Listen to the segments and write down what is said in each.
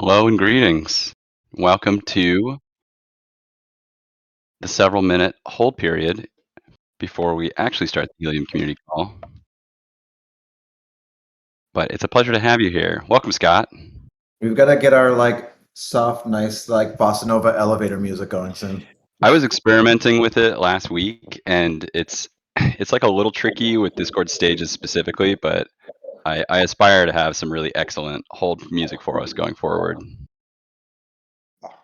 Hello and greetings. Welcome to the several minute hold period before we actually start the Helium community call. But it's a pleasure to have you here. Welcome, Scott. We've got to get our soft, nice bossa nova elevator music going soon. I was experimenting with it last week, and it's like a little tricky with Discord stages specifically, but I aspire to have some really excellent hold music for us going forward.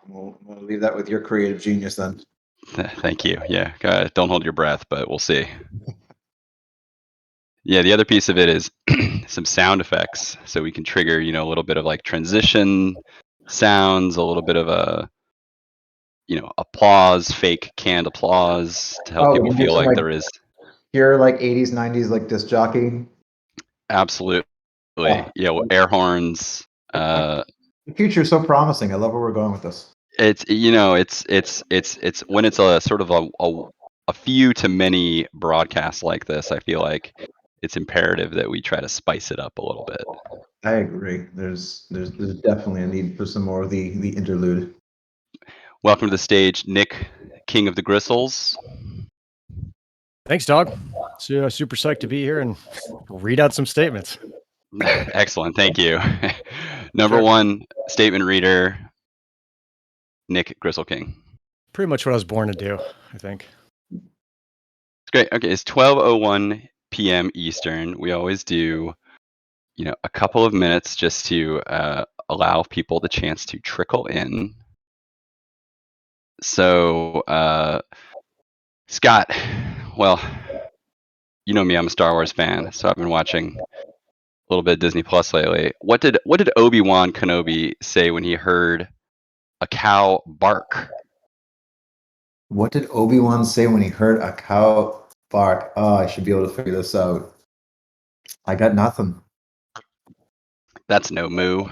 We'll leave that with your creative genius then. Thank you. Yeah, don't hold your breath, but we'll see. Yeah, the other piece of it is some sound effects, so we can trigger, a little bit of like transition sounds, a little bit of a, applause, fake canned applause to help people feel like there is. Pure 80s, 90s disc jockey. Absolutely. Oh. Air horns. The future is so promising. I love where we're going with this. It's it's when it's a sort of a few to many broadcasts like this, I feel like it's imperative that we try to spice it up a little bit. I agree. There's definitely a need for some more of the interlude. Welcome to the stage, Nick, King of the Gristles. Thanks, dog. So, super psyched to be here and read out some statements. Excellent. Thank you. Number one statement reader, Nick Gristle King. Pretty much what I was born to do, I think. It's great. Okay, it's 12:01 p.m. Eastern. We always do, a couple of minutes just to allow people the chance to trickle in. So, Scott, well, you know me, I'm a Star Wars fan, so I've been watching a little bit of Disney Plus lately. What did Obi-Wan Kenobi say when he heard a cow bark? What did Obi-Wan say when he heard a cow bark? Oh, I should be able to figure this out. I got nothing. That's no moo.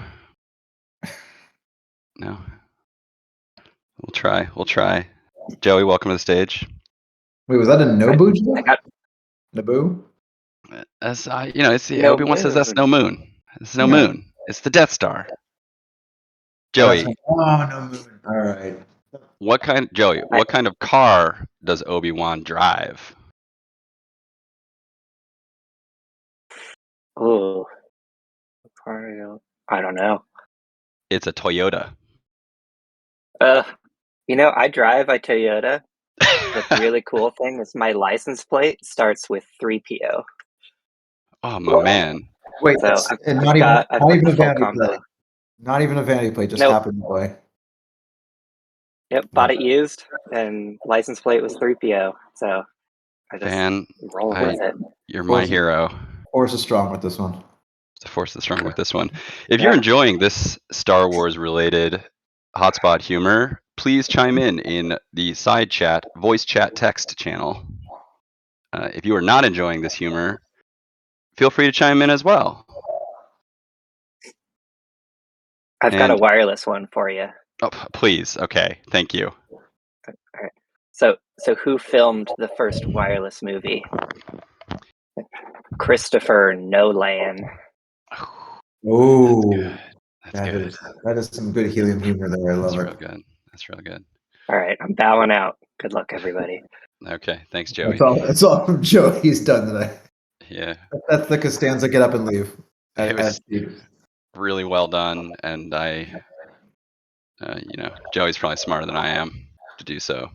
No. We'll try. Joey, welcome to the stage. Wait, was that a Naboo joke? Naboo? That's it's No Obi-Wan says that's moon. no moon. It's no Yeah. moon. It's the Death Star. Joey, no moon. All right. what kind of car does Obi-Wan drive? Oh, I don't know. It's a Toyota. I drive a Toyota, but the really cool thing is my license plate starts with 3PO. Oh my man. Wait, So and I've got even the a full vanity combo. plate. Not even a vanity plate, just Nope. happened to play. Yep, bought it used, and license plate was 3PO. So I just roll with it. You're my hero. Force is strong with this one. The force is strong with this one. If you're enjoying this Star Wars related hotspot humor, please chime in the side chat, voice chat text channel. If you are not enjoying this humor, feel free to chime in as well. I've got a wireless one for you. Oh, please. Okay. Thank you. All right. So who filmed the first wireless movie? Christopher Nolan. Oh, that's good. That is some good helium humor there. I love it. That's real good. All right, I'm bowing out. Good luck, everybody. Okay, thanks, Joey. That's all from Joey's done today. Yeah. That's the Costanza get up and leave. It was really well done, and Joey's probably smarter than I am to do so.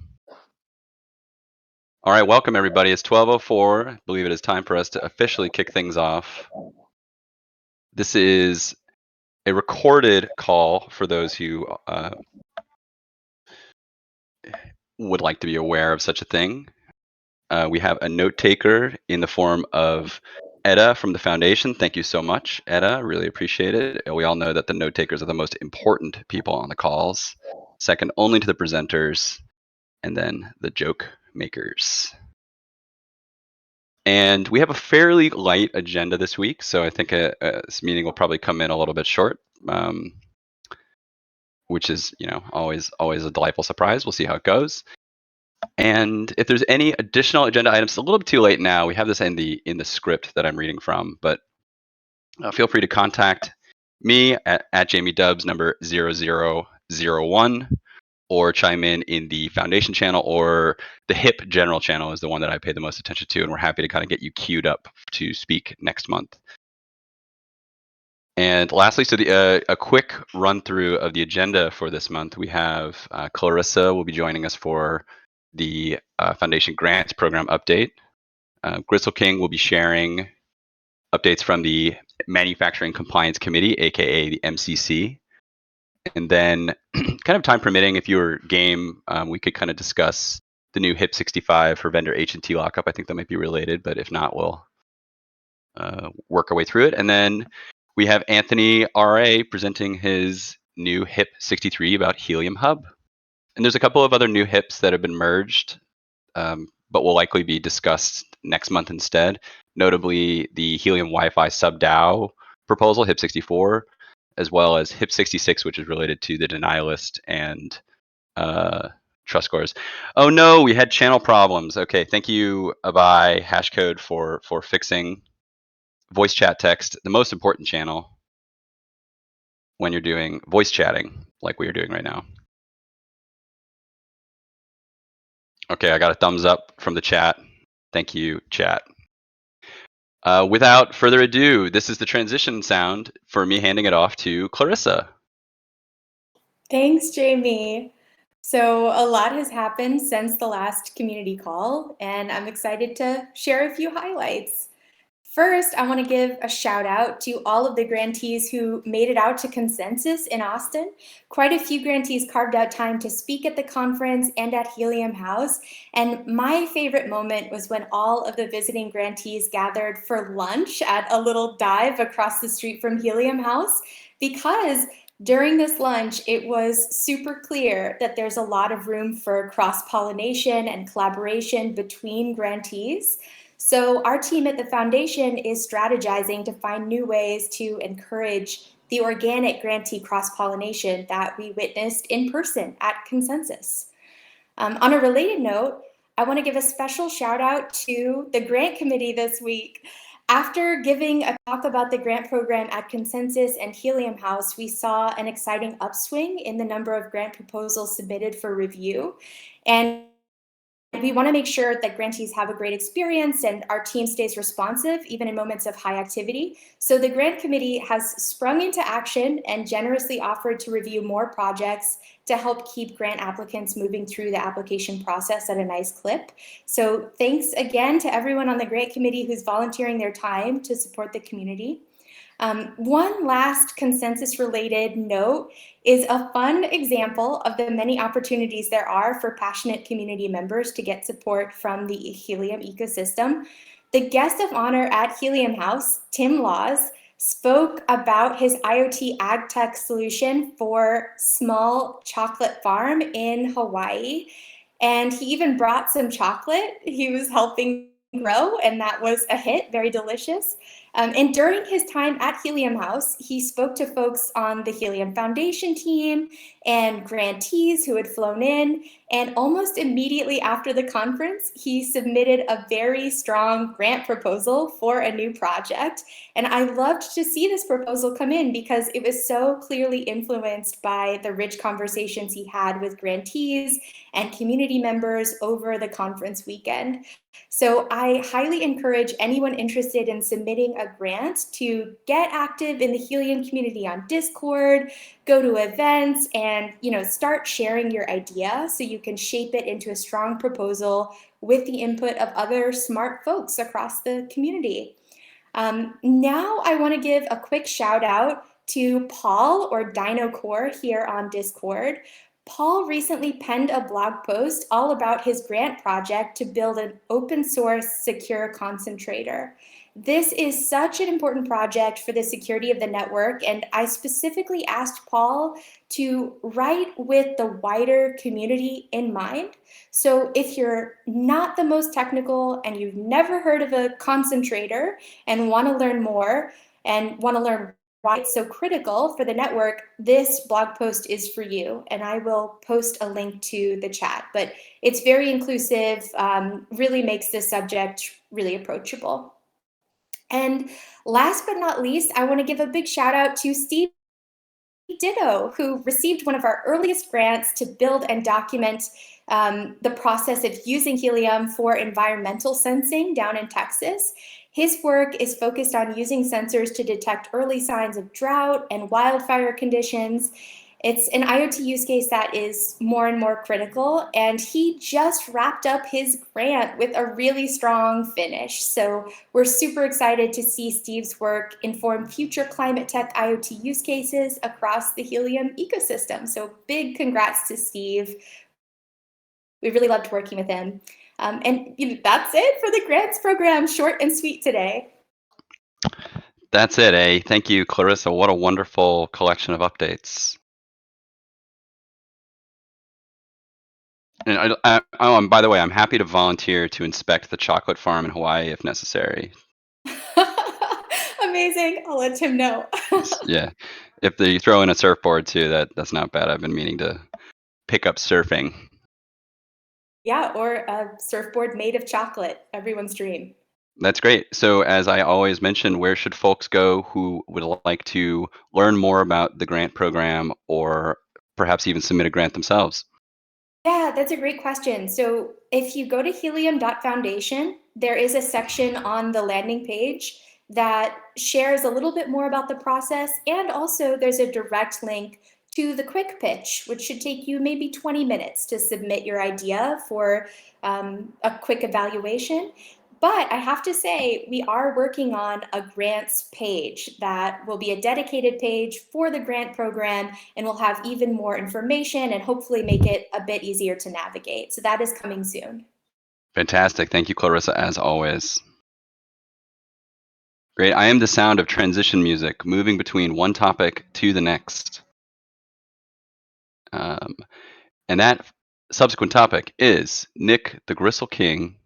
All right, welcome everybody. It's 12:04. I believe it is time for us to officially kick things off. This is a recorded call for those who would like to be aware of such a thing. We have a note taker in the form of Edda from the Foundation. Thank you so much, Edda. Really appreciate it. We all know that the note takers are the most important people on the calls, second only to the presenters, and then the joke makers. And we have a fairly light agenda this week, so I think this meeting will probably come in a little bit short, which is always a delightful surprise. We'll see how it goes. And if there's any additional agenda items, it's a little bit too late now. We have this in the script that I'm reading from, but feel free to contact me at Jamie Dubs number 0001, or chime in the foundation channel, or the HIP general channel is the one that I pay the most attention to, and we're happy to kind of get you queued up to speak next month. And lastly, so a quick run through of the agenda for this month. We have Clarissa will be joining us for the Foundation Grants Program update. Gristle King will be sharing updates from the Manufacturing Compliance Committee, aka the MCC. And then, kind of time permitting, if you were game, we could kind of discuss the new HIP 65 for vendor H&T lockup. I think that might be related, but if not, we'll work our way through it. And then we have Anthony R.A. presenting his new HIP 63 about Helium Hub. And there's a couple of other new HIPs that have been merged, but will likely be discussed next month instead. Notably, the Helium Wi-Fi sub-DAO proposal, HIP 64, as well as HIP 66, which is related to the denial list and trust scores. Oh no, we had channel problems. Okay, thank you, Abai Hashcode, for fixing voice chat text, the most important channel when you're doing voice chatting like we are doing right now. Okay, I got a thumbs up from the chat. Thank you, chat. Without further ado, this is the transition sound for me handing it off to Clarissa. Thanks, Jamie. So a lot has happened since the last community call, and I'm excited to share a few highlights. First, I want to give a shout out to all of the grantees who made it out to Consensus in Austin. Quite a few grantees carved out time to speak at the conference and at Helium House. And my favorite moment was when all of the visiting grantees gathered for lunch at a little dive across the street from Helium House, because during this lunch, it was super clear that there's a lot of room for cross-pollination and collaboration between grantees. So our team at the foundation is strategizing to find new ways to encourage the organic grantee cross-pollination that we witnessed in person at Consensus. On a related note, I want to give a special shout out to the grant committee this week. After giving a talk about the grant program at Consensus and Helium House, we saw an exciting upswing in the number of grant proposals submitted for review. And we want to make sure that grantees have a great experience and our team stays responsive, even in moments of high activity. So the grant committee has sprung into action and generously offered to review more projects to help keep grant applicants moving through the application process at a nice clip. So thanks again to everyone on the grant committee who's volunteering their time to support the community. One last Consensus-related note is a fun example of the many opportunities there are for passionate community members to get support from the Helium ecosystem. The guest of honor at Helium House, Tim Laws, spoke about his IoT ag tech solution for small chocolate farm in Hawaii. And he even brought some chocolate he was helping grow, and that was a hit, very delicious. And during his time at Helium House, he spoke to folks on the Helium Foundation team and grantees who had flown in. And almost immediately after the conference, he submitted a very strong grant proposal for a new project. And I loved to see this proposal come in because it was so clearly influenced by the rich conversations he had with grantees and community members over the conference weekend. So I highly encourage anyone interested in submitting a grant to get active in the Helium community on Discord, go to events, and start sharing your idea so you can shape it into a strong proposal with the input of other smart folks across the community. Now I want to give a quick shout out to Paul, or DinoCore, here on Discord. Paul recently penned a blog post all about his grant project to build an open source secure concentrator. This is such an important project for the security of the network, and I specifically asked Paul to write with the wider community in mind. So if you're not the most technical and you've never heard of a concentrator and want to learn more and want to learn why it's so critical for the network, this blog post is for you, and I will post a link to the chat. But it's very inclusive, really makes this subject really approachable. And last but not least, I want to give a big shout out to Steve Ditto, who received one of our earliest grants to build and document the process of using helium for environmental sensing down in Texas. His work is focused on using sensors to detect early signs of drought and wildfire conditions. It's an IoT use case that is more and more critical, and he just wrapped up his grant with a really strong finish. So we're super excited to see Steve's work inform future climate tech IoT use cases across the Helium ecosystem. So big congrats to Steve. We really loved working with him. And that's it for the grants program, short and sweet today. That's it, eh? Thank you, Clarissa. What a wonderful collection of updates. And and by the way, I'm happy to volunteer to inspect the chocolate farm in Hawaii if necessary. Amazing. I'll let Tim know. Yeah. If you throw in a surfboard too, that's not bad. I've been meaning to pick up surfing. Yeah, or a surfboard made of chocolate. Everyone's dream. That's great. So as I always mention, where should folks go who would like to learn more about the grant program or perhaps even submit a grant themselves? Yeah, that's a great question. So if you go to helium.foundation, there is a section on the landing page that shares a little bit more about the process. And also there's a direct link to the quick pitch, which should take you maybe 20 minutes to submit your idea for a quick evaluation. But I have to say, we are working on a grants page that will be a dedicated page for the grant program, and we'll have even more information and hopefully make it a bit easier to navigate. So that is coming soon. Fantastic. Thank you, Clarissa, as always. Great. I am the sound of transition music, moving between one topic to the next. And that subsequent topic is Nick the Gristle King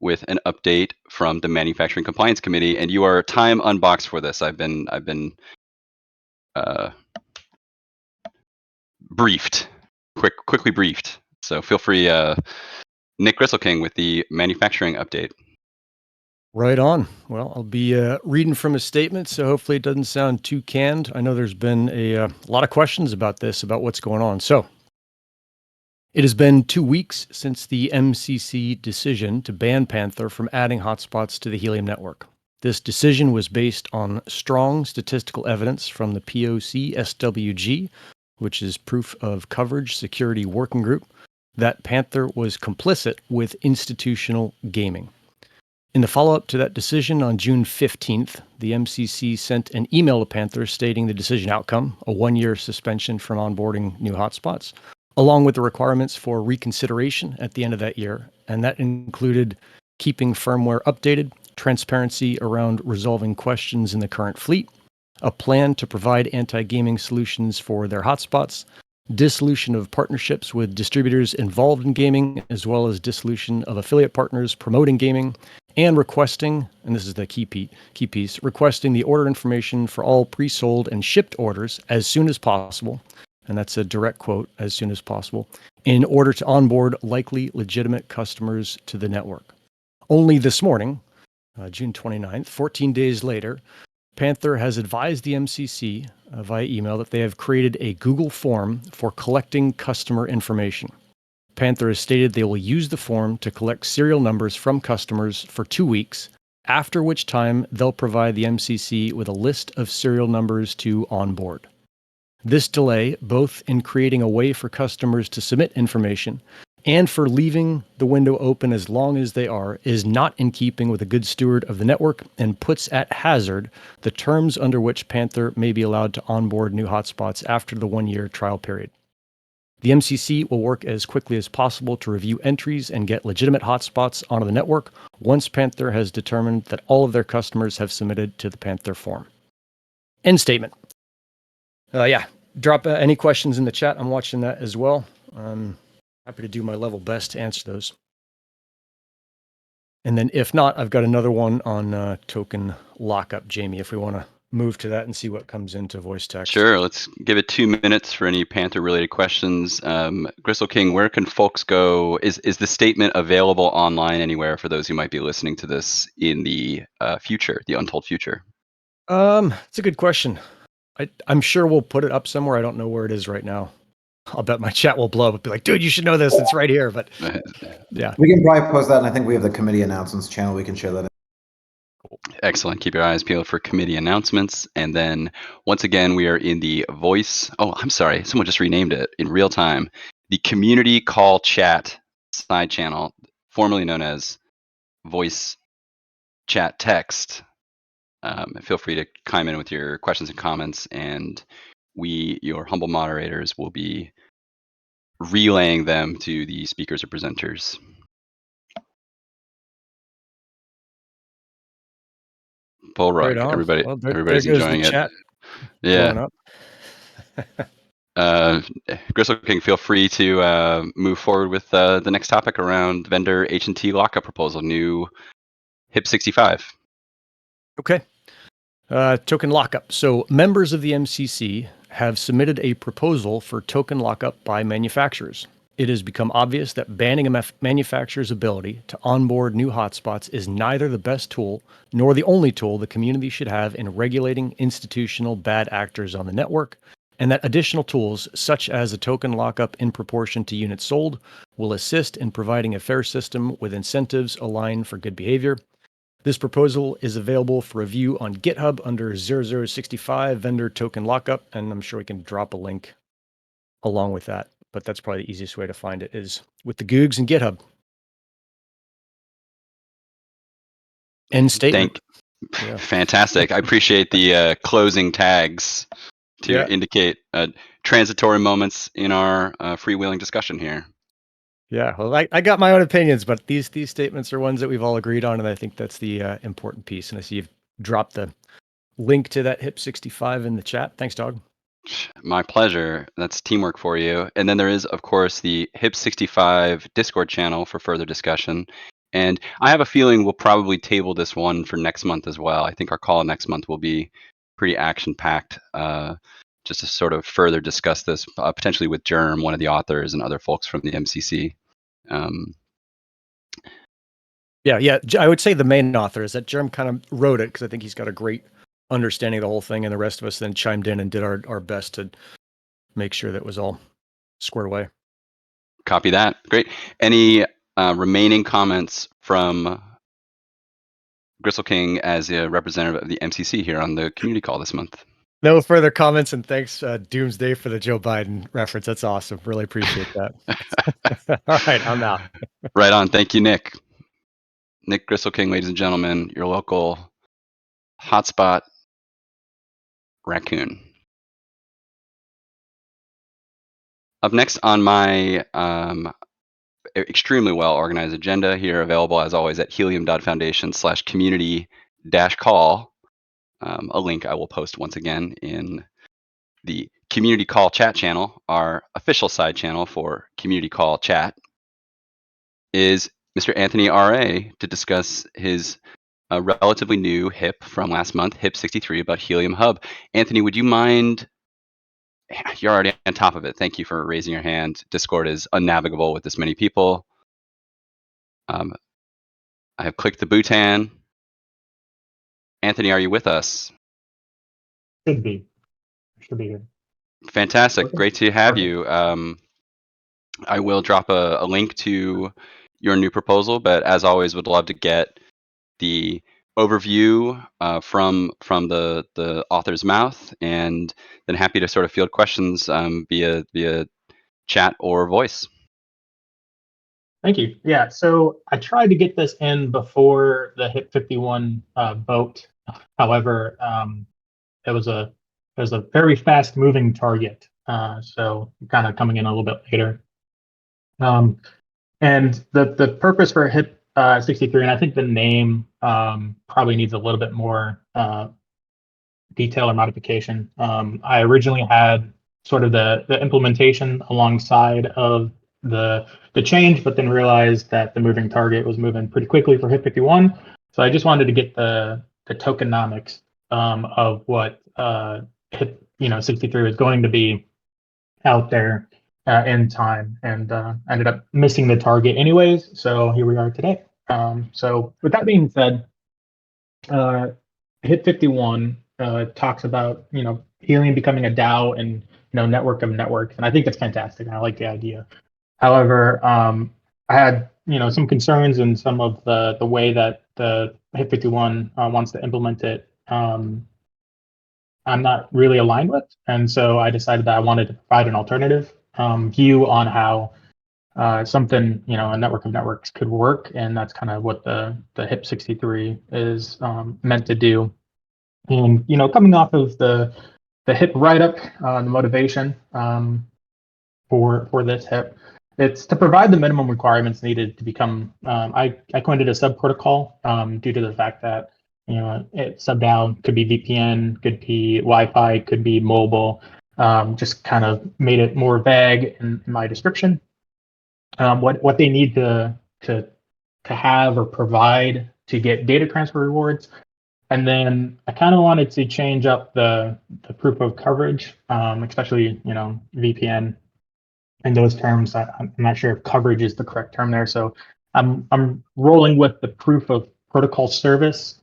with an update from the Manufacturing Compliance Committee, and you are time unboxed for this. I've been quickly briefed. So feel free, Nick Gristle King with the manufacturing update. Right on. Well, I'll be reading from a statement, so hopefully it doesn't sound too canned. I know there's been a lot of questions about this, about what's going on. So, it has been 2 weeks since the MCC decision to ban Panther from adding hotspots to the Helium network. This decision was based on strong statistical evidence from the POC SWG, which is Proof of Coverage Security Working Group, that Panther was complicit with institutional gaming. In the follow-up to that decision on June 15th, the MCC sent an email to Panther stating the decision outcome, a 1-year suspension from onboarding new hotspots, along with the requirements for reconsideration at the end of that year. And that included keeping firmware updated, transparency around resolving questions in the current fleet, a plan to provide anti-gaming solutions for their hotspots, dissolution of partnerships with distributors involved in gaming, as well as dissolution of affiliate partners promoting gaming, and requesting, and this is the key piece, requesting the order information for all pre-sold and shipped orders as soon as possible, and that's a direct quote, as soon as possible, in order to onboard likely legitimate customers to the network. Only this morning, June 29th, 14 days later, Panther has advised the MCC via email that they have created a Google form for collecting customer information. Panther has stated they will use the form to collect serial numbers from customers for 2 weeks, after which time they'll provide the MCC with a list of serial numbers to onboard. This delay, both in creating a way for customers to submit information and for leaving the window open as long as they are, is not in keeping with a good steward of the network and puts at hazard the terms under which Panther may be allowed to onboard new hotspots after the 1-year trial period. The MCC will work as quickly as possible to review entries and get legitimate hotspots onto the network once Panther has determined that all of their customers have submitted to the Panther form. End statement. Drop any questions in the chat. I'm watching that as well. I'm happy to do my level best to answer those. And then if not, I've got another one on token lockup, Jamie, if we want to move to that and see what comes into voice text. Sure. Let's give it 2 minutes for any Panther-related questions. Gristle King, where can folks go? Is the statement available online anywhere for those who might be listening to this in the future, the untold future? It's a good question. I'm sure we'll put it up somewhere. I don't know where it is right now. I'll bet my chat will blow up and be like, dude, you should know this. It's right here. But yeah. We can probably post that, and I think we have the committee announcements channel. We can share that. Excellent. Keep your eyes peeled for committee announcements. And then once again, we are in the voice. Oh, I'm sorry. Someone just renamed it in real time. The community call chat side channel, formerly known as voice chat text. Feel free to chime in with your questions and comments, and we, your humble moderators, will be relaying them to the speakers or presenters. Bullrug, Right on. everybody, Well, there everybody's goes the enjoying it. chat Yeah. blowing up. Gristle King, feel free to move forward with the next topic around vendor H&T lockup proposal, new HIP 65. Okay. Token lockup. So members of the MCC have submitted a proposal for token lockup by manufacturers. It has become obvious that banning a manufacturer's ability to onboard new hotspots is neither the best tool nor the only tool the community should have in regulating institutional bad actors on the network, and that additional tools, such as a token lockup in proportion to units sold, will assist in providing a fair system with incentives aligned for good behavior. This proposal is available for review on GitHub under 0065 vendor token lockup, and I'm sure we can drop a link along with that. But that's probably the easiest way to find it is with the Googs and GitHub. End statement. Yeah. Fantastic. I appreciate the closing tags to indicate transitory moments in our freewheeling discussion here. Yeah, well, I got my own opinions, but these statements are ones that we've all agreed on, and I think that's the important piece. And I see you've dropped the link to that HIP 65 in the chat. Thanks, Dog. My pleasure. That's teamwork for you. And then there is, of course, the HIP 65 Discord channel for further discussion. And I have a feeling we'll probably table this one for next month as well. I think our call next month will be pretty action-packed, just to sort of further discuss this, potentially with Germ, one of the authors, and other folks from the MCC. Yeah. I would say the main author is that Germ kind of wrote it because I think he's got a great understanding of the whole thing, and the rest of us then chimed in and did our best to make sure that was all squared away. Copy that. Great. Any remaining comments from Gristle King as a representative of the MCC here on the community call this month? No further comments, and thanks, Doomsday, for the Joe Biden reference. That's awesome. Really appreciate that. All right, I'm out. Right on. Thank you, Nick. Nick Gristle King, ladies and gentlemen, your local hotspot raccoon. Up next on my extremely well organized agenda here, available as always at helium.foundation/community-call. A link I will post once again in the community call chat channel, our official side channel for community call chat, is Mr. Anthony R.A. to discuss his relatively new HIP from last month, HIP 63, about Helium Hub. Anthony, would you mind? You're already on top of it. Thank you for raising your hand. Discord is unnavigable with this many people. I have clicked the Bhutan. Anthony, are you with us? Should be here. Fantastic. Okay. Great to have Perfect. you. I will drop a link to your new proposal, but as always, would love to get the overview from the author's mouth, and then happy to sort of field questions via chat or voice. Thank you. Yeah, so I tried to get this in before the HIP 51 vote. However, it was a very fast moving target, so kind of coming in a little bit later. And the purpose for HIP 63, and I think the name probably needs a little bit more detail or modification. I originally had sort of the implementation alongside of the change, but then realized that the moving target was moving pretty quickly for HIP 51. So I just wanted to get the tokenomics of what HIP 63 was going to be out there in time, and ended up missing the target anyways. So here we are today. So with that being said, HIP 51 talks about Helium becoming a DAO and network of networks, and I think that's fantastic. And I like the idea. However, I had some concerns in some of the way that the HIP 51 wants to implement it. I'm not really aligned with, and so I decided that I wanted to provide an alternative view on how something a network of networks could work, and that's kind of what the HIP 63 is meant to do. And coming off of the HIP write-up, the motivation for this HIP, it's to provide the minimum requirements needed to become. I coined it a sub protocol due to the fact that sub DAO could be VPN, could be Wi-Fi, could be mobile. Just kind of made it more vague in my description. What they need to have or provide to get data transfer rewards. And then I kind of wanted to change up the proof of coverage, especially VPN and those terms. I'm not sure if coverage is the correct term there. So I'm rolling with the proof of protocol service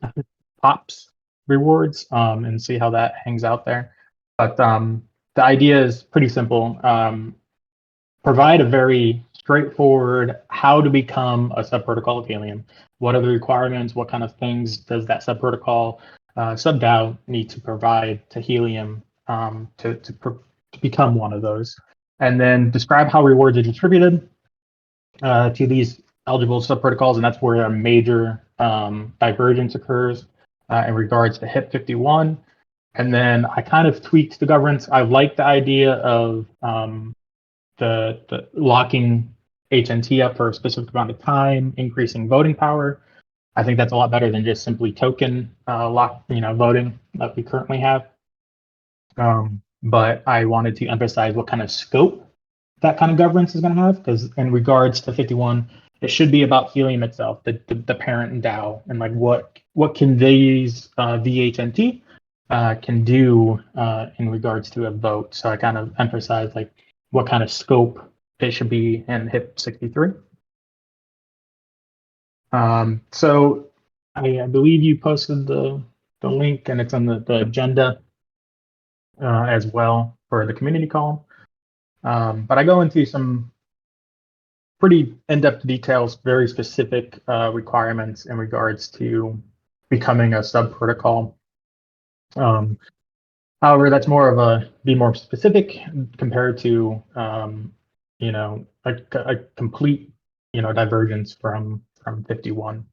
POPs rewards and see how that hangs out there. But the idea is pretty simple. Provide a very straightforward how to become a subprotocol of Helium. What are the requirements? What kind of things does that subprotocol sub-DAO need to provide to Helium to become one of those? And then describe how rewards are distributed to these eligible subprotocols, and that's where a major divergence occurs in regards to HIP 51. And then I kind of tweaked the governance. I like the idea of the locking HNT up for a specific amount of time, increasing voting power. I think that's a lot better than just simply token voting that we currently have. But I wanted to emphasize what kind of scope that kind of governance is going to have, because in regards to 51, it should be about Helium itself, the parent DAO, and like what can these VHNT can do in regards to a vote. So I kind of emphasize like what kind of scope it should be in HIP 63. So I believe you posted the link, and it's on the agenda as well for the community call. But I go into some pretty in-depth details, very specific requirements in regards to becoming a sub-protocol. However, that's more of a be more specific compared to a complete divergence from 51.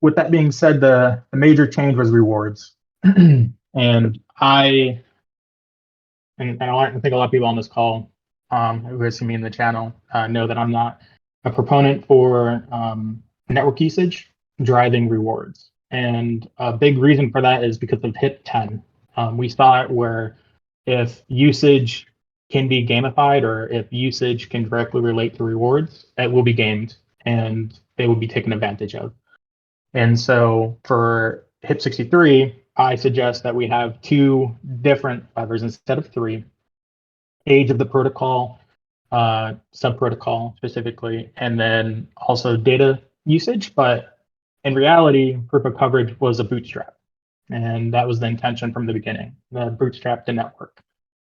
With that being said, the major change was rewards, and I think a lot of people on this call who has seen me in the channel know that I'm not a proponent for network usage driving rewards. And a big reason for that is because of HIP 10. We saw it where if usage can be gamified, or if usage can directly relate to rewards, it will be gamed and they will be taken advantage of. And so for HIP 63, I suggest that we have 2 different levers instead of 3. Age of the protocol, sub-protocol specifically, and then also data usage. But in reality, proof of coverage was a bootstrap. And that was the intention from the beginning, the bootstrap the network.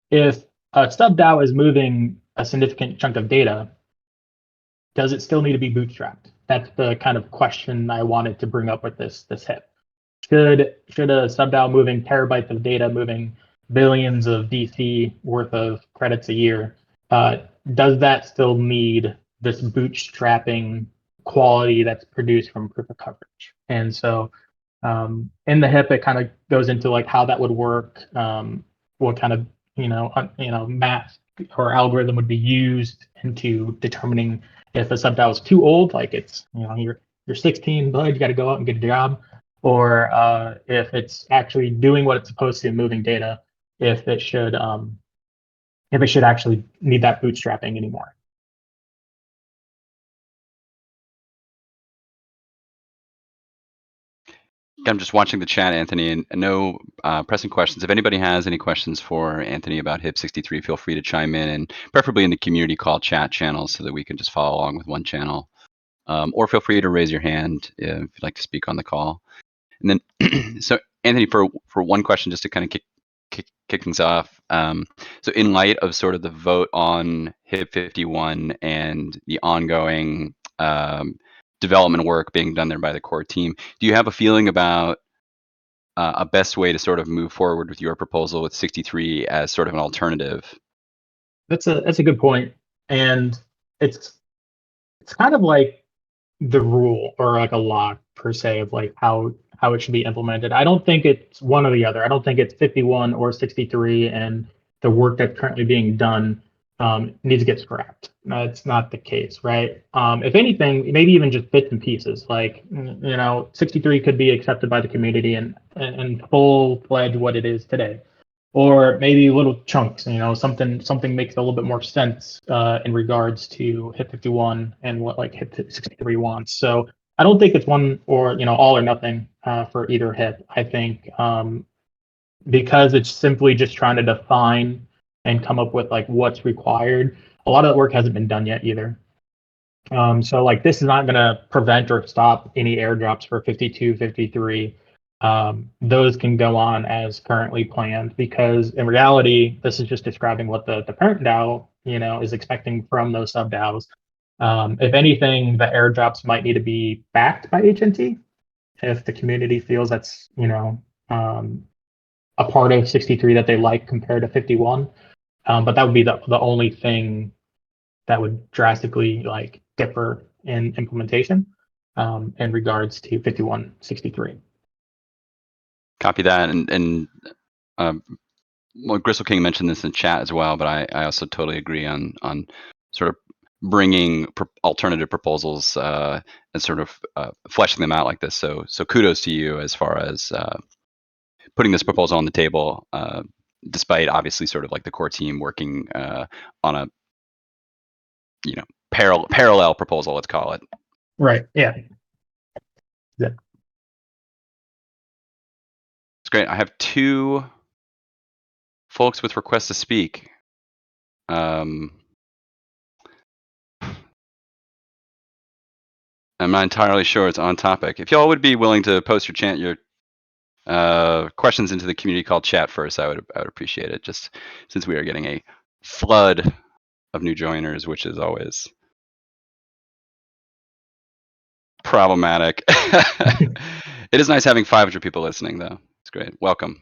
If a sub-DAO is moving a significant chunk of data, does it still need to be bootstrapped? That's the kind of question I wanted to bring up with this HIP. Should a sub-DAO moving terabytes of data, moving billions of DC worth of credits a year, does that still need this bootstrapping quality that's produced from proof of coverage? And so in the HIP, it kind of goes into like how that would work, what kind of math or algorithm would be used into determining if a sub-DAO is too old, like it's you're 16, bud, you got to go out and get a job, or if it's actually doing what it's supposed to, moving data, if it should actually need that bootstrapping anymore. I'm just watching the chat, Anthony, and no pressing questions. If anybody has any questions for Anthony about HIP 63, feel free to chime in, and preferably in the community call chat channels so that we can just follow along with one channel. Or feel free to raise your hand if you'd like to speak on the call. And then, so Anthony, for one question, just to kind of kick things off. So in light of sort of the vote on HIP 51 and the ongoing development work being done there by the core team, do you have a feeling about a best way to sort of move forward with your proposal with 63 as sort of an alternative? That's a good point, and it's kind of like the rule or like a law per se of like how it should be implemented. I don't think it's one or the other. I don't think it's 51 or 63, and the work that's currently being done needs to get scrapped. That's not the case, right? If anything, maybe even just bits and pieces. Like 63 could be accepted by the community and full fledged what it is today, or maybe little chunks. Something makes a little bit more sense in regards to HIP 51 and what like HIP 63 wants. So I don't think it's one or all or nothing for either HIP. I think because it's simply just trying to define and come up with like what's required. A lot of that work hasn't been done yet either. So like this is not going to prevent or stop any airdrops for 52, 53. Those can go on as currently planned, because in reality, this is just describing what the parent DAO is expecting from those sub DAOs. If anything, the airdrops might need to be backed by HNT if the community feels that's a part of 63 that they like compared to 51. But that would be the only thing that would drastically like differ in implementation in regards to 5163. Copy that, and well, Gristle King mentioned this in chat as well, but I also totally agree on sort of bringing alternative proposals and sort of fleshing them out like this. So kudos to you as far as putting this proposal on the table, despite obviously sort of like the core team working on a parallel proposal, let's call it. Right. Yeah. It's great. I have two folks with requests to speak. I'm not entirely sure it's on topic. If y'all would be willing to post your questions into the community call chat first, I would appreciate it, just since we are getting a flood of new joiners, which is always problematic. It is nice having 500 people listening, though. It's great. Welcome.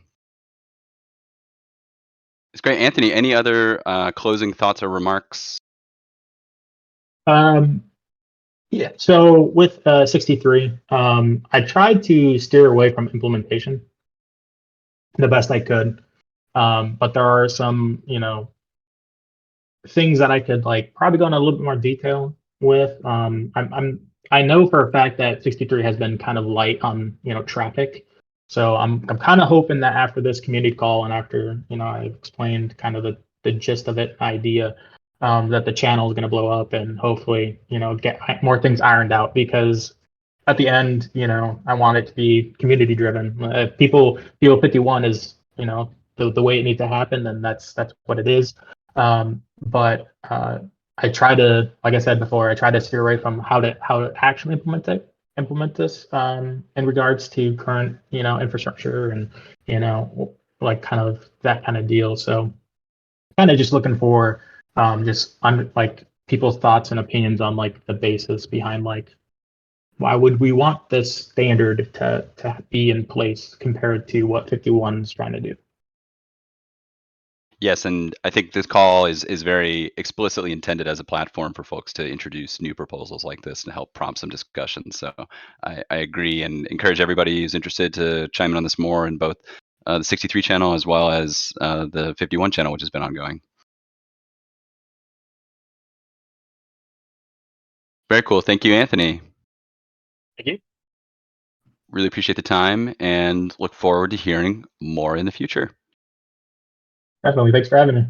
It's great. Anthony, any other closing thoughts or remarks? Yeah. So with 63, I tried to steer away from implementation the best I could, but there are some things that I could like probably go into a little bit more detail with. I know for a fact that 63 has been kind of light on traffic, so I'm kind of hoping that after this community call and after I've explained kind of the gist of it, idea, that the channel is going to blow up and hopefully get more things ironed out, because at the end I want it to be community driven. If people feel 51 is the way it needs to happen, then that's what it is. But I try to, like I said before, I try to steer away from how to actually implement this in regards to current infrastructure and like kind of that kind of deal. So kind of just looking for like people's thoughts and opinions on like the basis behind like why would we want this standard to be in place compared to what 51 is trying to do. Yes, and I think this call is very explicitly intended as a platform for folks to introduce new proposals like this and help prompt some discussion. So I agree and encourage everybody who's interested to chime in on this more in both the 63 channel as well as the 51 channel, which has been ongoing. Very cool. Thank you, Anthony. Thank you. Really appreciate the time and look forward to hearing more in the future. Definitely. Thanks for having me.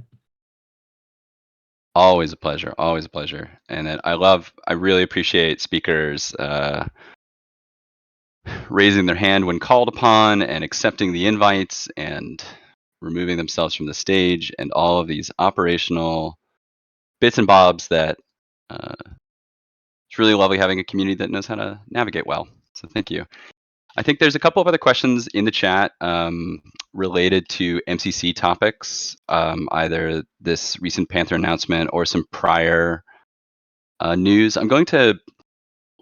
Always a pleasure. Always a pleasure. And I really appreciate speakers raising their hand when called upon and accepting the invites and removing themselves from the stage and all of these operational bits and bobs that it's really lovely having a community that knows how to navigate well. So thank you. I think there's a couple of other questions in the chat related to MCC topics, either this recent Panther announcement or some prior news. I'm going to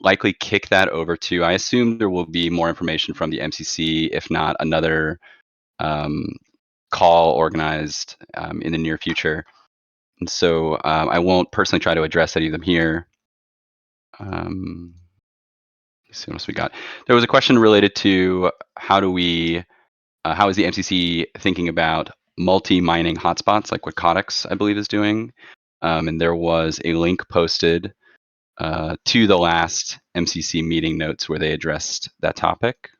likely kick that over to, I assume there will be more information from the MCC, if not another call organized in the near future. And so I won't personally try to address any of them here. Let's see what else we got. There was a question related to how is the MCC thinking about multi-mining hotspots like what Codex, I believe, is doing. And there was a link posted to the last MCC meeting notes where they addressed that topic.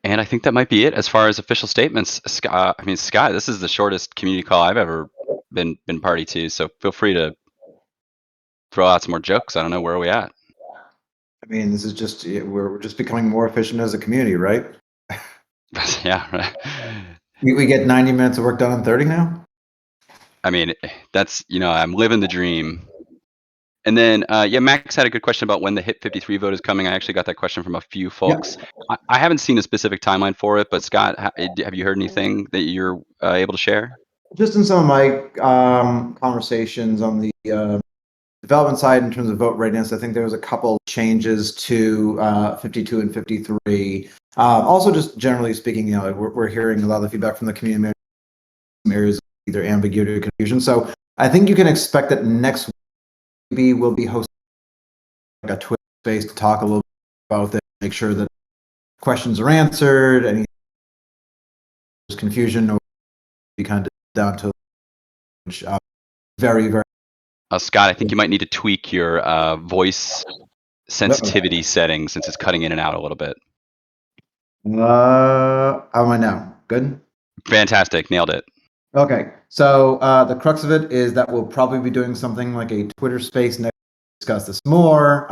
And I think that might be it as far as official statements. Scott, this is the shortest community call I've ever been party to, so feel free to throw out some more jokes. I don't know, where are we at? I mean, this is just, we're just becoming more efficient as a community, right? Yeah, right. We get 90 minutes of work done in 30 now? I mean, that's, I'm living the dream. And then, Max had a good question about when the HIP 53 vote is coming. I actually got that question from a few folks. Yeah. I haven't seen a specific timeline for it, but Scott, have you heard anything that you're able to share? Just in some of my conversations on the development side in terms of vote readiness, I think there was a couple changes to 52 and 53. Also, just generally speaking, we're hearing a lot of the feedback from the community, some areas of either ambiguity or confusion. So I think you can expect that next week we'll be hosting like a Twitter space to talk a little bit about that, make sure that questions are answered, any confusion, or be kind of down to very, very. Scott, I think you might need to tweak your voice sensitivity settings since it's cutting in and out a little bit. How am I now? Good? Fantastic. Nailed it. Okay. So the crux of it is that we'll probably be doing something like a Twitter space next to discuss this more.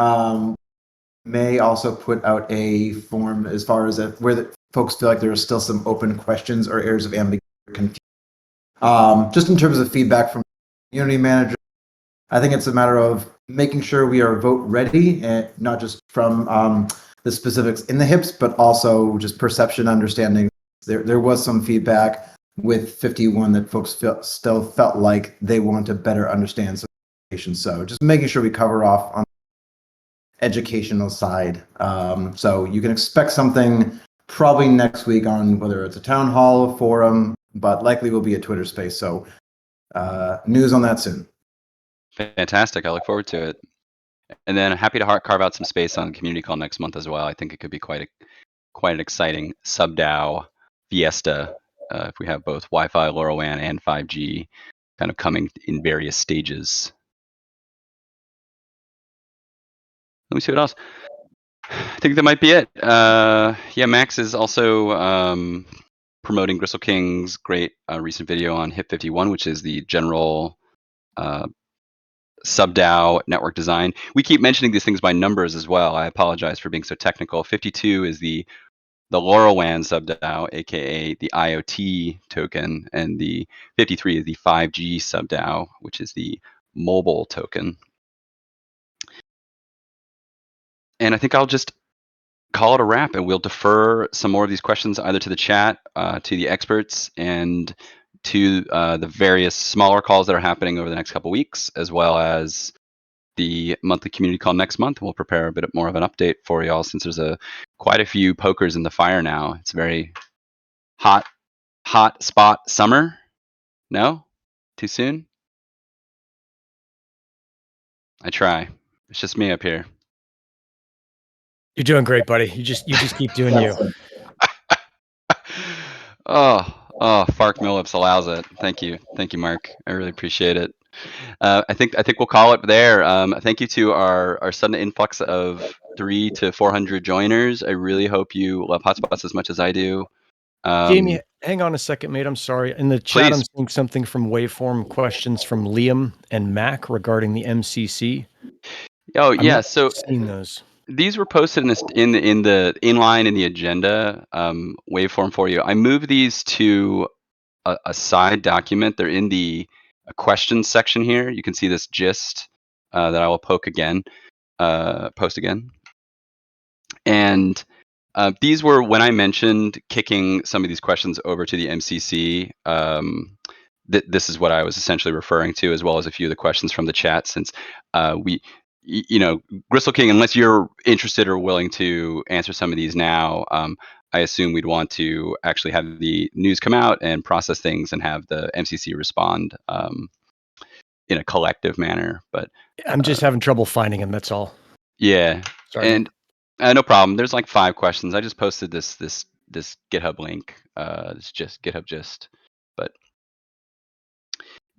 May also put out a form as far as where the folks feel like there are still some open questions or areas of ambiguity or confusion. Just in terms of feedback from community managers, I think it's a matter of making sure we are vote ready, and not just from the specifics in the HIPs, but also just perception, understanding. There was some feedback with 51 that folks still felt like they want to better understand some information. So just making sure we cover off on the educational side. So you can expect something probably next week on whether it's a town hall, forum, but likely will be a Twitter space. So news on that soon. Fantastic. I look forward to it. And then happy to carve out some space on the community call next month as well. I think it could be quite an exciting sub-DAO fiesta if we have both Wi-Fi, LoRaWAN, and 5G kind of coming in various stages. Let me see what else. I think that might be it. Max is also promoting Gristle King's great recent video on HIP 51, which is the general sub-DAO network design. We keep mentioning these things by numbers as well. I apologize for being so technical. 52 is the LoRaWAN sub-DAO, aka the IoT token, and the 53 is the 5G sub-DAO, which is the mobile token. And I think I'll just call it a wrap, and we'll defer some more of these questions either to the chat, to the experts, and to the various smaller calls that are happening over the next couple weeks, as well as the monthly community call next month. We'll prepare a bit more of an update for y'all since there's quite a few pokers in the fire now. It's very hot spot summer. No? Too soon? I try. It's just me up here. You're doing great, buddy. You just keep doing you. Oh, Fark Millips allows it. Thank you, Mark. I really appreciate it. I think we'll call it there. Thank you to our sudden influx of 300 to 400 joiners. I really hope you love hotspots as much as I do. Jamie, hang on a second, mate. I'm sorry. In the chat, I'm seeing something from Waveform questions from Liam and Mac regarding the MCC. Oh, yeah. So seeing those. These were posted in the inline in the agenda waveform for you. I moved these to a side document. They're in the questions section here. You can see this gist that I will post again. And these were when I mentioned kicking some of these questions over to the MCC. This is what I was essentially referring to, as well as a few of the questions from the chat, since Gristle King, unless you're interested or willing to answer some of these now, I assume we'd want to actually have the news come out and process things and have the MCC respond in a collective manner. But I'm just having trouble finding them. That's all. Yeah. Sorry. And no problem. There's like 5 questions. I just posted this GitHub link. It's just GitHub gist, but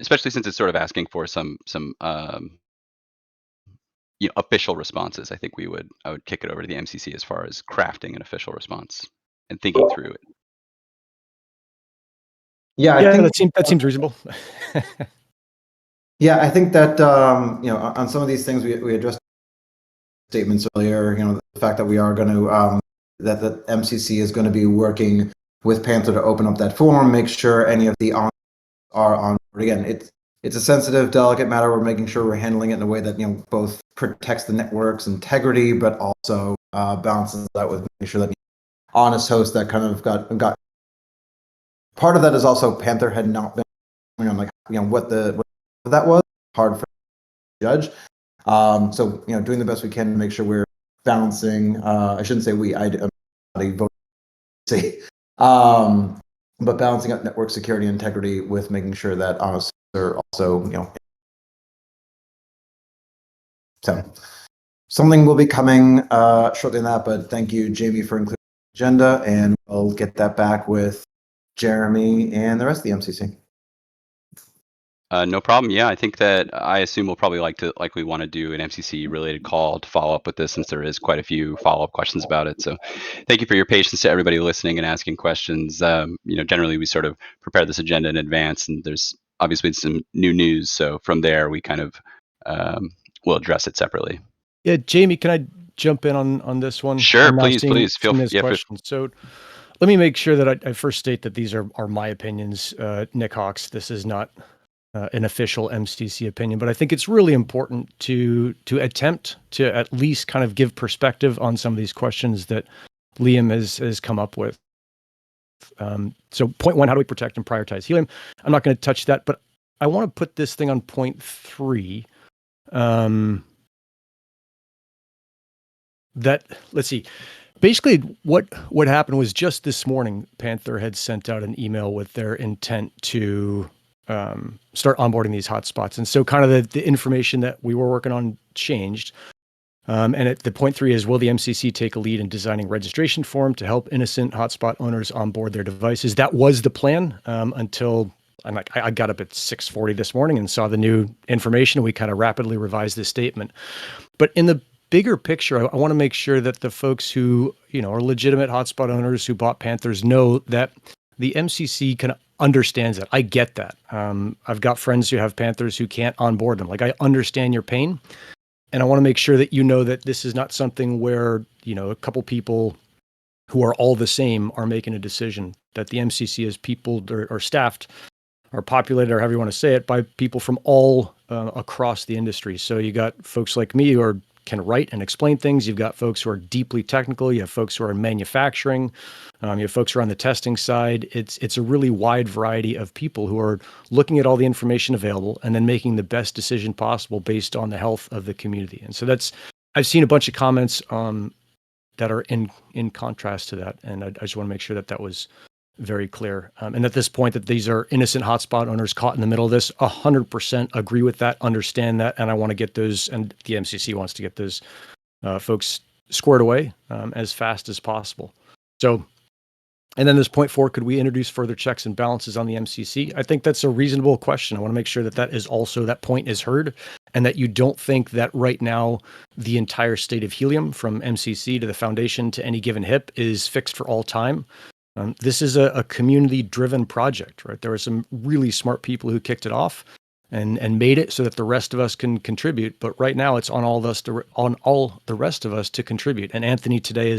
especially since it's sort of asking for some official responses, I think I would kick it over to the MCC as far as crafting an official response and thinking through it. Yeah, I think that seems reasonable. Yeah, I think that on some of these things we addressed statements earlier. The fact that we are going to that the MCC is going to be working with Panther to open up that forum, make sure any of the on are on board. Again, it's a sensitive, delicate matter. We're making sure we're handling it in a way that both protects the network's integrity, but also balances that with making sure that honest hosts that kind of got. Part of that is also Panther had not been on what that was hard for the judge. So doing the best we can to make sure we're balancing. I shouldn't say we. I'm not a vote. But balancing out network security and integrity with making sure that honest are also So something will be coming shortly in that. But thank you, Jamie, for including the agenda, and we'll get that back with Jeremy and the rest of the MCC. No problem. Yeah, I think that I assume we'll probably likely want to do an MCC related call to follow up with this, since there is quite a few follow-up questions about it. So thank you for your patience to everybody listening and asking questions. Generally we sort of prepare this agenda in advance, and there's obviously some new news. So from there we kind of will address it separately. Yeah, Jamie, can I jump in on this one? Sure, please feel free. Questions. So let me make sure that I first state that these are my opinions, Nick Hawks. This is not an official MCC opinion, but I think it's really important to attempt to at least kind of give perspective on some of these questions that Liam has come up with. So point 1, how do we protect and prioritize helium? I'm not going to touch that, but I want to put this thing on point 3. Let's see. Basically, what happened was just this morning, Panther had sent out an email with their intent to start onboarding these hotspots. And so kind of the information that we were working on changed. And at the point 3 is, will the MCC take a lead in designing registration form to help innocent hotspot owners onboard their devices? That was the plan until I got up at 6:40 this morning and saw the new information. We kind of rapidly revised this statement. But in the bigger picture, I want to make sure that the folks who are legitimate hotspot owners who bought Panthers know that the MCC understands that. I get that. I've got friends who have Panthers who can't onboard them. I understand your pain, and I want to make sure that that this is not something where a couple people who are all the same are making a decision. That the MCC is peopled or staffed or populated, or however you want to say it, by people from all across the industry. So you got folks like me who can write and explain things. You've got folks who are deeply technical. You have folks who are in manufacturing. You have folks who are on the testing side. It's a really wide variety of people who are looking at all the information available and then making the best decision possible based on the health of the community. And so I've seen a bunch of comments that are in contrast to that. And I just want to make sure that was very clear. And at this point, that these are innocent hotspot owners caught in the middle of this, 100% agree with that, understand that. And I want to get those, and the MCC wants to get those folks squared away as fast as possible. So, and then this point 4, could we introduce further checks and balances on the MCC? I think that's a reasonable question. I want to make sure that point is heard, and that you don't think that right now the entire state of Helium, from MCC to the foundation to any given HIP, is fixed for all time. This is a community-driven project, right? There were some really smart people who kicked it off and made it so that the rest of us can contribute. But right now, it's on all of us on all the rest of us to contribute. And Anthony today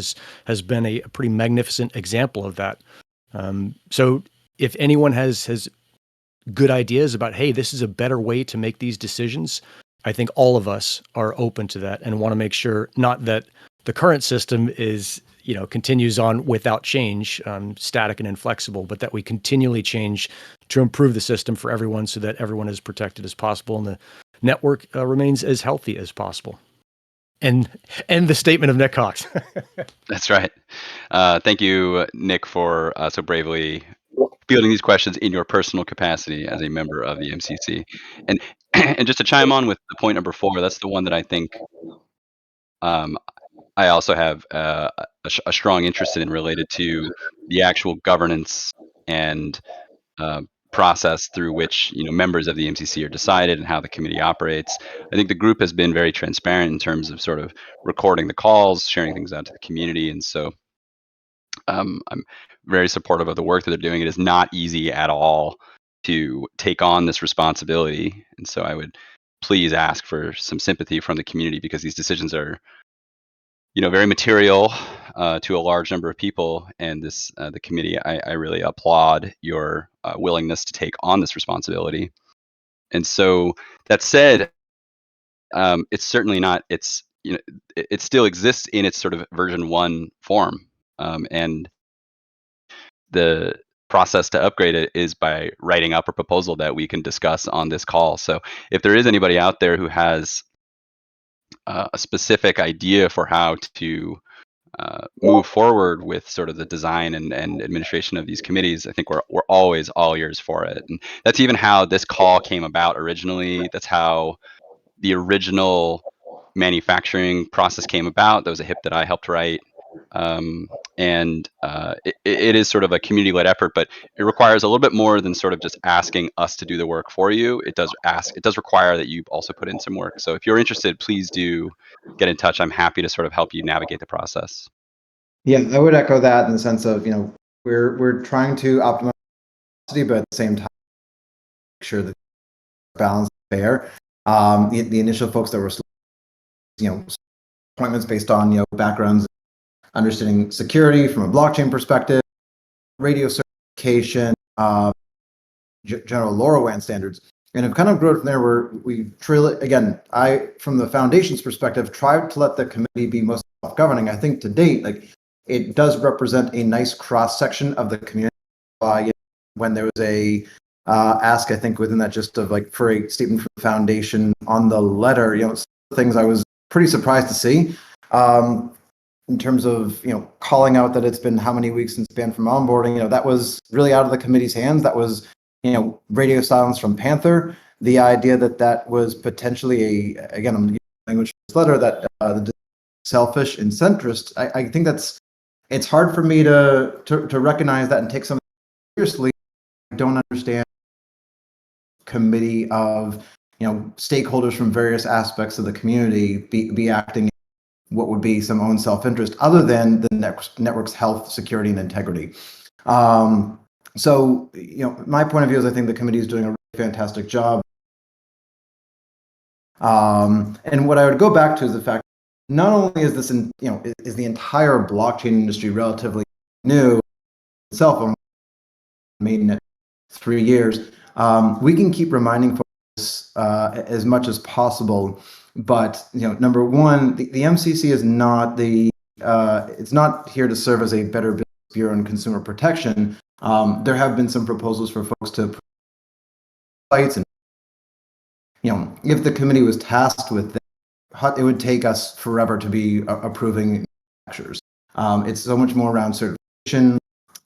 has been a pretty magnificent example of that. So if anyone has good ideas about, hey, this is a better way to make these decisions, I think all of us are open to that and want to make sure not that the current system is, continues on without change, static and inflexible, but that we continually change to improve the system for everyone so that everyone is protected as possible and the network remains as healthy as possible. And the statement of Nick Cox. That's right. Thank you, Nick, for so bravely fielding these questions in your personal capacity as a member of the MCC. And and just to chime on with the point number 4, that's the one that I think I also have a strong interest in related to the actual governance and process through which members of the MCC are decided and how the committee operates. I think the group has been very transparent in terms of sort of recording the calls, sharing things out to the community, and so I'm very supportive of the work that they're doing. It is not easy at all to take on this responsibility, and so I would please ask for some sympathy from the community because these decisions are very material to a large number of people, and the committee, I really applaud your willingness to take on this responsibility. And so that said, it's certainly not. It still exists in its sort of version 1 form, and the process to upgrade it is by writing up a proposal that we can discuss on this call. So if there is anybody out there who has a specific idea for how to move forward with sort of the design and administration of these committees, I think we're always all ears for it. And that's even how this call came about originally. That's how the original manufacturing process came about. That was a HIP that I helped write. And it is sort of a community-led effort, but it requires a little bit more than sort of just asking us to do the work for you. It does require that you also put in some work. So if you're interested, please do get in touch. I'm happy to sort of help you navigate the process. Yeah, I would echo that in the sense of, we're trying to optimize capacity, but at the same time, make sure that balance is fair. The initial folks that were, appointments based on, backgrounds, understanding security from a blockchain perspective, radio certification, general LoRaWAN standards, and have kind of grown from there where we truly, again, from the foundation's perspective, tried to let the committee be most self-governing. I think to date, it does represent a nice cross-section of the community. When there was a ask, I think within that just of for a statement from the foundation on the letter, some of the things I was pretty surprised to see. In terms of calling out that it's been how many weeks since ban from onboarding, that was really out of the committee's hands. That was radio silence from Panther. The idea that was potentially again, I'm using language for this letter, that the selfish and centrist. I think it's hard for me to recognize that and take something seriously. I don't understand committee of stakeholders from various aspects of the community be acting what would be some own self-interest other than the network's health, security, and integrity. So, my point of view is I think the committee is doing a really fantastic job. And what I would go back to is the fact not only is this, is the entire blockchain industry relatively new itself, made in 3 years, we can keep reminding folks as much as possible. But number one, the MCC is not it's not here to serve as a better business bureau in consumer protection. There have been some proposals for folks to sites, and if the committee was tasked with that, it would take us forever to be approving manufacturers. It's so much more around certification,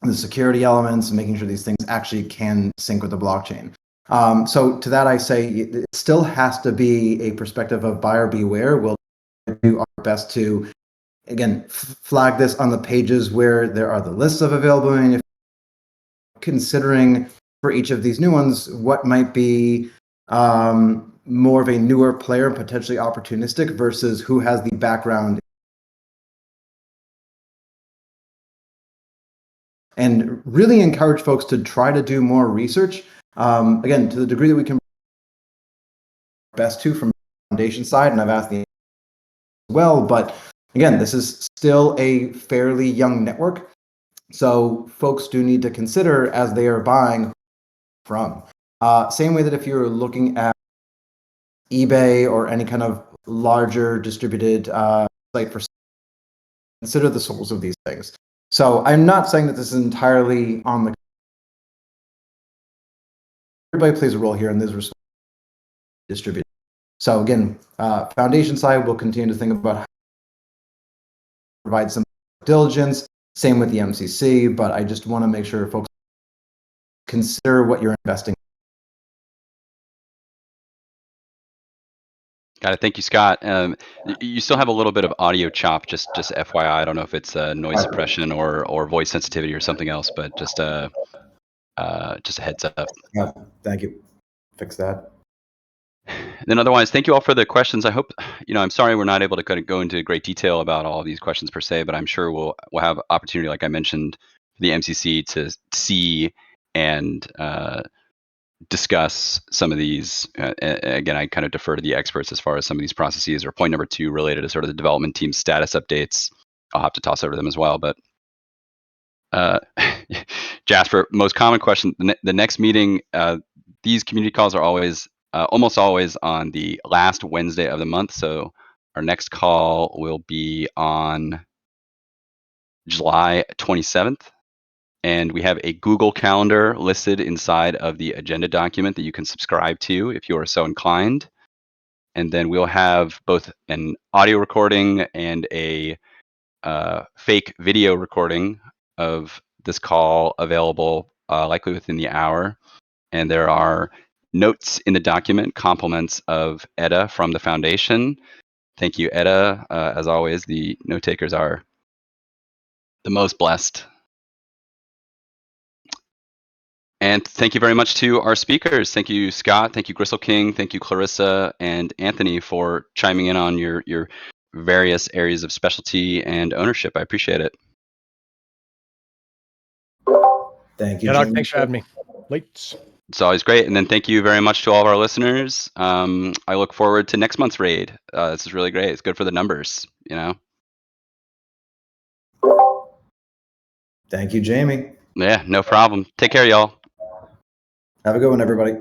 the security elements, and making sure these things actually can sync with the blockchain. So to that, I say it still has to be a perspective of buyer beware. We'll do our best to, again, flag this on the pages where there are the lists of available manufacturers, considering for each of these new ones what might be more of a newer player, potentially opportunistic, versus who has the background. and really encourage folks to try to do more research. Again, to the degree that we can best to from the foundation side, and I've asked the as well, but again, this is still a fairly young network. So folks do need to consider as they are buying from. Same way that if you're looking at eBay or any kind of larger distributed site for, consider the source of these things. So I'm not saying that this is entirely on the, everybody plays a role here and there's distributed. So again, foundation side will continue to think about how to provide some diligence, same with the MCC, but I just want to make sure folks consider what you're investing. Got it. Thank you, Scott. You still have a little bit of audio chop, just FYI. I don't know if it's noise suppression or voice sensitivity or something else, but just a heads up. Yeah, thank you. Fix that. And then otherwise, thank you all for the questions. I hope, I'm sorry we're not able to kind of go into great detail about all of these questions per se, but I'm sure we'll have opportunity, like I mentioned, for the MCC to see and discuss some of these. Again, I kind of defer to the experts as far as some of these processes, or point number 2 related to sort of the development team status updates. I'll have to toss over to them as well. But Jasper, most common question, the next meeting, these community calls are always, almost always on the last Wednesday of the month. So our next call will be on July 27th. And we have a Google Calendar listed inside of the agenda document that you can subscribe to if you are so inclined. And then we'll have both an audio recording and a fake video recording of this call available likely within the hour. And there are notes in the document, compliments of Etta from the foundation. Thank you, Etta. As always, the note takers are the most blessed. And thank you very much to our speakers. Thank you, Scott. Thank you, Gristle King. Thank you, Clarissa and Anthony, for chiming in on your various areas of specialty and ownership. I appreciate it. Thank you, Doc, Jim. thanks for having me. Late. It's always great. And then thank you very much to all of our listeners. I look forward to next month's raid. This is really great. It's good for the numbers, Thank you, Jamie. Yeah, no problem. Take care, y'all. Have a good one, everybody.